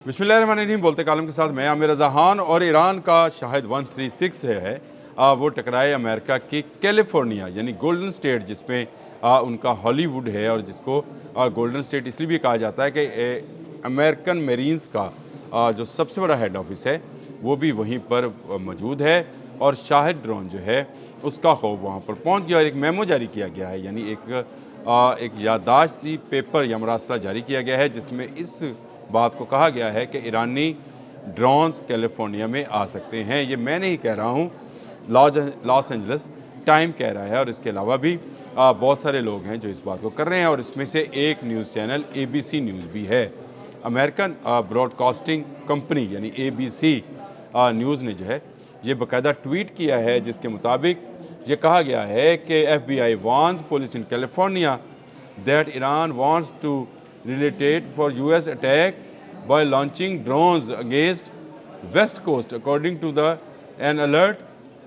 बिस्मिल्लाहिर्रहमानिर्रहीम। बोलते कालम के साथ मैं आमिर रज़ा खान। और ईरान का शाहिद 136 है वो टकराए अमेरिका की कैलिफोर्निया यानी गोल्डन स्टेट, जिसमें उनका हॉलीवुड है और जिसको गोल्डन स्टेट इसलिए भी कहा जाता है कि अमेरिकन मेरीन्स का जो सबसे बड़ा हेड ऑफिस है वो भी वहीं पर मौजूद है। और शाहिद ड्रोन जो है उसका खौफ वहाँ पर पहुँच गया और एक मेमो जारी किया गया है, यानी एक याददाश्ती पेपर या मरासला जारी किया गया है जिसमें इस बात को कहा गया है कि ईरानी ड्रोन्स कैलिफोर्निया में आ सकते हैं। ये मैं नहीं कह रहा हूँ, लॉस एंजल्स टाइम कह रहा है। और इसके अलावा भी बहुत सारे लोग हैं जो इस बात को कर रहे हैं और इसमें से एक न्यूज़ चैनल ABC न्यूज़ भी है। अमेरिकन ब्रॉडकास्टिंग कंपनी यानी ABC न्यूज़ ने जो है ये बाकायदा ट्वीट किया है, जिसके मुताबिक ये कहा गया है कि FBI warns police in California that Iran wants to related for US attack by launching drones against West Coast according to the an alert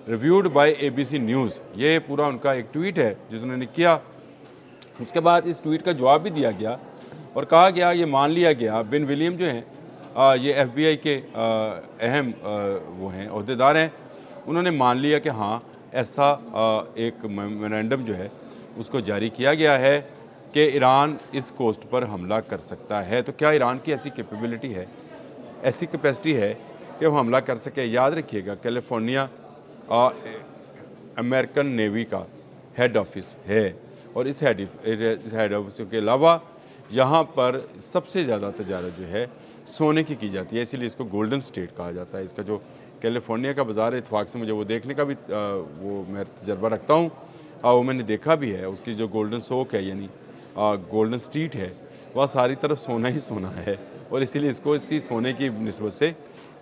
reviewed by ABC News। ये पूरा उनका एक ट्वीट है जिस उन्होंने किया। उसके बाद इस ट्वीट का जवाब भी दिया गया और कहा गया, ये मान लिया गया, बिन विलियम जो हैं ये FBI के अहम वो हैं अहदेदार हैं, उन्होंने मान लिया कि हाँ ऐसा एक मेमोरेंडम जो है उसको जारी किया गया है कि ईरान इस कोस्ट पर हमला कर सकता है। तो क्या ईरान की ऐसी कैपेबिलिटी है, ऐसी कैपेसिटी है कि वो हमला कर सके? याद रखिएगा कैलिफोर्निया अमेरिकन नेवी का हेड ऑफिस है और इस हेड ऑफिस के अलावा यहाँ पर सबसे ज़्यादा तजारत जो है सोने की जाती है, इसीलिए इसको गोल्डन स्टेट कहा जाता है। इसका जो कैलिफोर्निया का बाज़ार है, इत्तेफाक से मुझे वो देखने का भी वो मैं तजर्बा रखता हूँ, वो मैंने देखा भी है। उसकी जो गोल्डन सोक है यानी गोल्डन स्ट्रीट है, वह सारी तरफ सोना ही सोना है और इसीलिए इसको इसी सोने की निस्बत से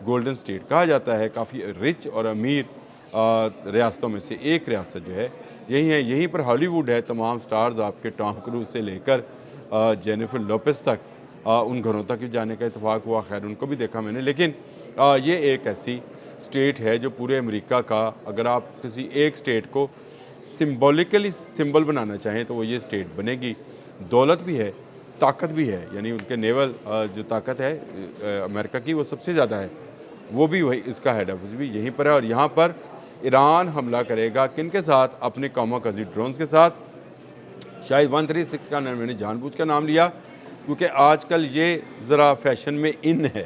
गोल्डन स्टेट कहा जाता है। काफ़ी रिच और अमीर रियासतों में से एक रियासत जो है यही है। यहीं पर हॉलीवुड है, तमाम स्टार्स आपके टॉम क्रूज से लेकर जेनिफर लोपेस तक उन घरों तक भी जाने का इत्तेफाक हुआ। खैर उनको भी देखा मैंने, लेकिन ये एक ऐसी स्टेट है जो पूरे अमेरिका का, अगर आप किसी एक स्टेट को सिम्बॉलिकली सिंबल बनाना चाहें तो वो ये स्टेट बनेगी। दौलत भी है, ताकत भी है, यानी उनके नेवल जो ताकत है अमेरिका की वो सबसे ज़्यादा है, वो भी वही, इसका हेड ऑफिस भी यहीं पर है। और यहाँ पर ईरान हमला करेगा किन के साथ? अपने कामाकाजी ड्रोन्स के साथ। शायद 136 का मैंने जानबूझ का नाम लिया क्योंकि आजकल ये ज़रा फैशन में इन है,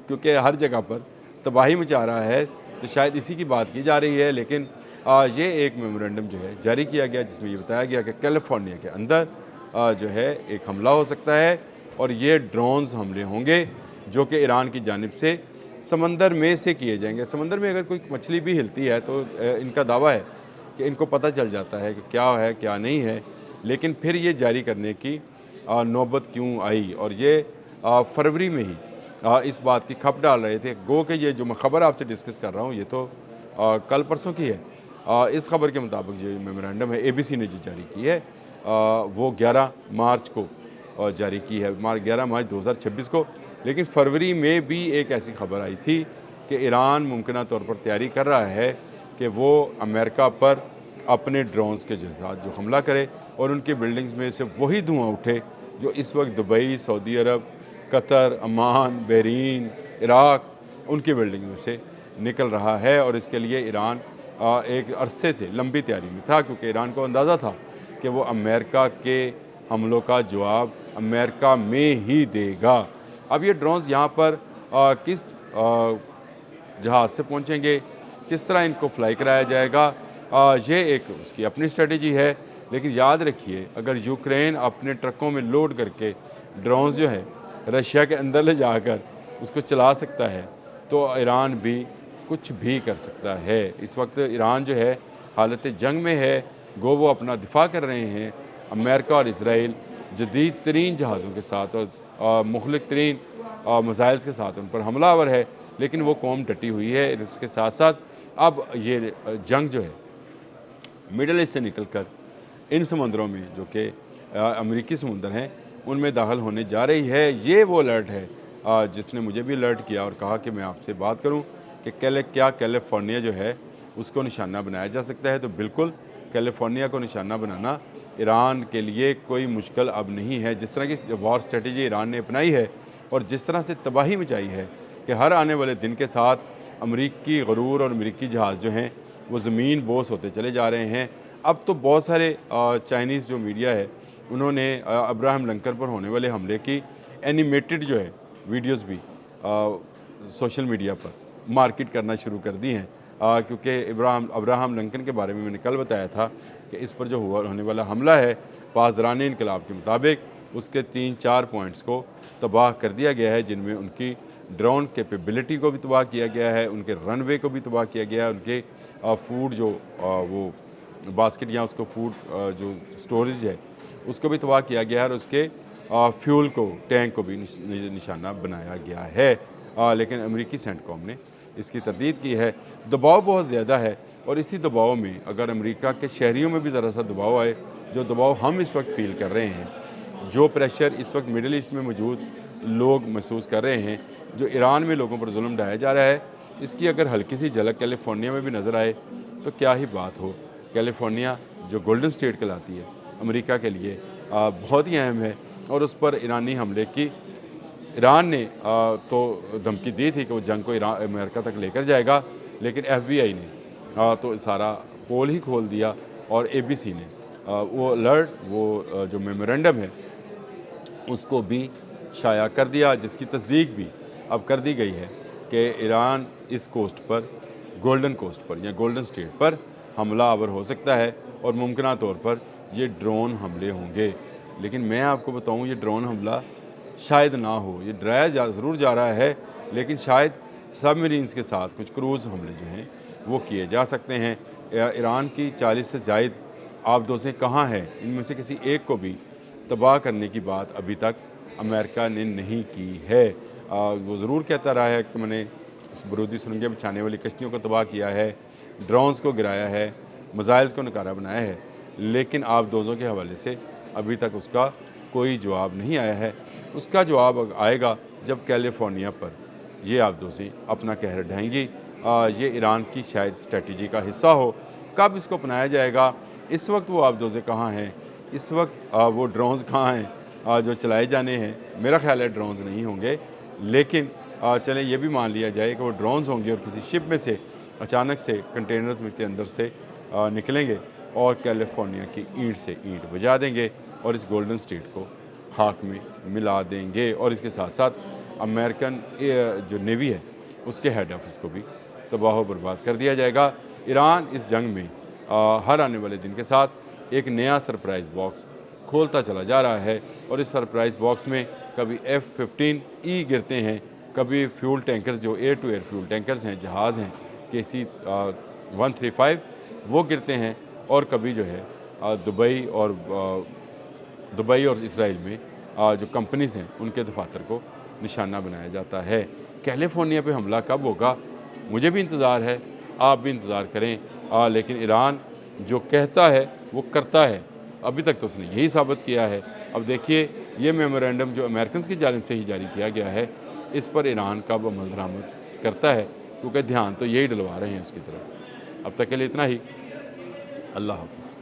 क्योंकि हर जगह पर तबाही मचा रहा है, तो शायद इसी की बात की जा रही है। लेकिन ये एक मेमोरेंडम जो है जारी किया गया जिसमें ये बताया गया कि कैलिफोर्निया के अंदर जो है एक हमला हो सकता है और ये ड्रोन्स हमले होंगे जो कि ईरान की जानिब से समंदर में से किए जाएंगे। समंदर में अगर कोई मछली भी हिलती है तो इनका दावा है कि इनको पता चल जाता है कि क्या है क्या नहीं है, लेकिन फिर ये जारी करने की नौबत क्यों आई? और ये फरवरी में ही इस बात की खप डाल रहे थे। गो कि ये जो मैं ख़बर आपसे डिस्कस कर रहा हूँ ये तो कल परसों की है। इस खबर के मुताबिक जो मेमोरेंडम है ABC ने जो जारी की है वो 11 मार्च को जारी की है, 11 मार्च 2026 को। लेकिन फरवरी में भी एक ऐसी खबर आई थी कि ईरान मुमकिन तौर पर तैयारी कर रहा है कि वो अमेरिका पर अपने ड्रोन्स के साथ जो हमला करे और उनकी बिल्डिंग्स में से वही धुआं उठे जो इस वक्त दुबई, सऊदी अरब, कतर, अमान, बहरीन, इराक उनकी बिल्डिंग में से निकल रहा है। और इसके लिए ईरान एक अरसे से लंबी तैयारी में था, क्योंकि ईरान को अंदाज़ा था कि वो अमेरिका के हमलों का जवाब अमेरिका में ही देगा। अब ये ड्रोन्स यहाँ पर किस जहाज़ से पहुँचेंगे, किस तरह इनको फ्लाई कराया जाएगा, ये एक उसकी अपनी स्ट्रेटजी है। लेकिन याद रखिए, अगर यूक्रेन अपने ट्रकों में लोड करके ड्रोन्स जो है रशिया के अंदर ले जाकर उसको चला सकता है तो ईरान भी कुछ भी कर सकता है। इस वक्त ईरान जो है हालत जंग में है, गो वो अपना दिफा कर रहे हैं। अमेरिका और इसराइल जदीद तरीन जहाज़ों के साथ और मुखलिक तरीन मिसाइल्स के साथ उन पर हमलावर है, लेकिन वो कौम डटी हुई है। इसके साथ साथ अब ये जंग जो है मिडल ईस्ट से निकल कर इन समंदरों में जो कि अमेरिकी समुंदर हैं उनमें दाखिल होने जा रही है। ये वो अलर्ट है जिसने मुझे भी अलर्ट किया और कहा कि मैं आपसे बात करूं कि क्या कैलिफोर्निया जो है उसको निशाना बनाया जा सकता है। तो बिल्कुल कैलिफोर्निया को निशाना बनाना ईरान के लिए कोई मुश्किल अब नहीं है। जिस तरह की वॉर स्ट्रेटजी ईरान ने अपनाई है और जिस तरह से तबाही मचाई है कि हर आने वाले दिन के साथ अमरीकी गरूर और अमरीकी जहाज़ जो हैं वो ज़मीन बोस होते चले जा रहे हैं। अब तो बहुत सारे चाइनीज़ जो मीडिया है उन्होंने अब्राहम लिंकन पर होने वाले हमले की एनिमेटेड जो है वीडियोस भी सोशल मीडिया पर मार्केट करना शुरू कर दी हैं, क्योंकि अब्राहम लिंकन के बारे में मैंने कल बताया था कि इस पर जो होने वाला हमला है पासदारान इनकलाब के मुताबिक उसके 3-4 पॉइंट्स को तबाह कर दिया गया है, जिनमें उनकी ड्रोन कैपेबिलिटी को भी तबाह किया गया है, उनके रनवे को भी तबाह किया गया है, उनके फूड जो वो बास्केट या उसको फूड जो स्टोरेज है उसको भी तबाह किया गया है और उसके फ्यूल को टैंक को भी निशाना बनाया गया है। लेकिन अमेरिकी सेंटकॉम ने इसकी तरदीद की है। दबाव बहुत ज़्यादा है और इसी दबाव में अगर अमेरिका के शहरियों में भी ज़रा सा दबाव आए, जो दबाव हम इस वक्त फ़ील कर रहे हैं, जो प्रेशर इस वक्त मिडिल ईस्ट में मौजूद लोग महसूस कर रहे हैं, जो ईरान में लोगों पर जुल्म ढाया जा रहा है, इसकी अगर हल्की सी झलक कैलिफोर्निया में भी नज़र आए तो क्या ही बात हो। कैलिफोर्निया जो गोल्डन स्टेट कहलाती है अमेरिका के लिए बहुत ही अहम है और उस पर ईरानी हमले की ईरान ने तो धमकी दी थी कि वो जंग को अमेरिका तक लेकर जाएगा, लेकिन FBI ने तो सारा पोल ही खोल दिया और ABC ने वो अलर्ट वो जो मेमोरेंडम है उसको भी शाया कर दिया, जिसकी तस्दीक भी अब कर दी गई है कि ईरान इस कोस्ट पर गोल्डन कोस्ट पर या गोल्डन स्टेट पर हमला आवर हो सकता है और मुमकिन तौर पर ये ड्रोन हमले होंगे। लेकिन मैं आपको बताऊं ये ड्रोन हमला शायद ना हो, ये डराया ज़रूर जा रहा है, लेकिन शायद सबमरीन्स के साथ कुछ क्रूज़ हमले जो हैं वो किए जा सकते हैं। ईरान की 40 से ज़ायद आबदोज़ें कहाँ हैं, इनमें से किसी एक को भी तबाह करने की बात अभी तक अमेरिका ने नहीं की है। वो ज़रूर कहता रहा है कि मैंने बरूदी सुरंगें बिछाने वाली कश्तियों को तबाह किया है, ड्रोन्स को गिराया है, मिसाइल्स को नकारा बनाया है, लेकिन आबदोज़ों के हवाले से अभी तक उसका कोई जवाब नहीं आया है। उसका जवाब आएगा जब कैलिफोर्निया पर ये आबदोज़ें अपना कहर ढाएंगी। ये ईरान की शायद स्ट्रेटजी का हिस्सा हो। कब इसको अपनाया जाएगा, इस वक्त वो आबदोज़ें कहाँ हैं, इस वक्त वो ड्रोन्स कहाँ हैं जो चलाए जाने हैं। मेरा ख्याल है ड्रोन्स नहीं होंगे, लेकिन चलें ये भी मान लिया जाए कि वो ड्रोन्स होंगे और किसी शिप में से अचानक से कंटेनर्स में के अंदर से निकलेंगे और कैलिफोर्निया की ईंट से ईंट बजा देंगे और इस गोल्डन स्टेट को खाक में मिला देंगे और इसके साथ साथ अमेरिकन जो नेवी है उसके हेड ऑफिस को भी तबाह बर्बाद कर दिया जाएगा। ईरान इस जंग में हर आने वाले दिन के साथ एक नया सरप्राइज़ बॉक्स खोलता चला जा रहा है और इस सरप्राइज़ बॉक्स में कभी F-15E गिरते हैं, कभी फ्यूल टैंकर्स जो air to air fuel tankers हैं, जहाज़ हैं KC-135 वो गिरते हैं और कभी जो है दुबई और इसराइल में जो कंपनीज़ हैं उनके दफातर को निशाना बनाया जाता है। कैलिफोर्निया पे हमला कब होगा, मुझे भी इंतज़ार है, आप भी इंतज़ार करें। लेकिन ईरान जो कहता है वो करता है, अभी तक तो उसने यही साबित किया है। अब देखिए ये मेमोरेंडम जो अमेरिकन की जानिब से ही जारी किया गया है, इस पर ईरान कब अमल दरामद करता है, क्योंकि ध्यान तो यही डलवा रहे हैं उसकी तरफ। अब तक के लिए इतना ही। अल्लाह हाफ़िज़।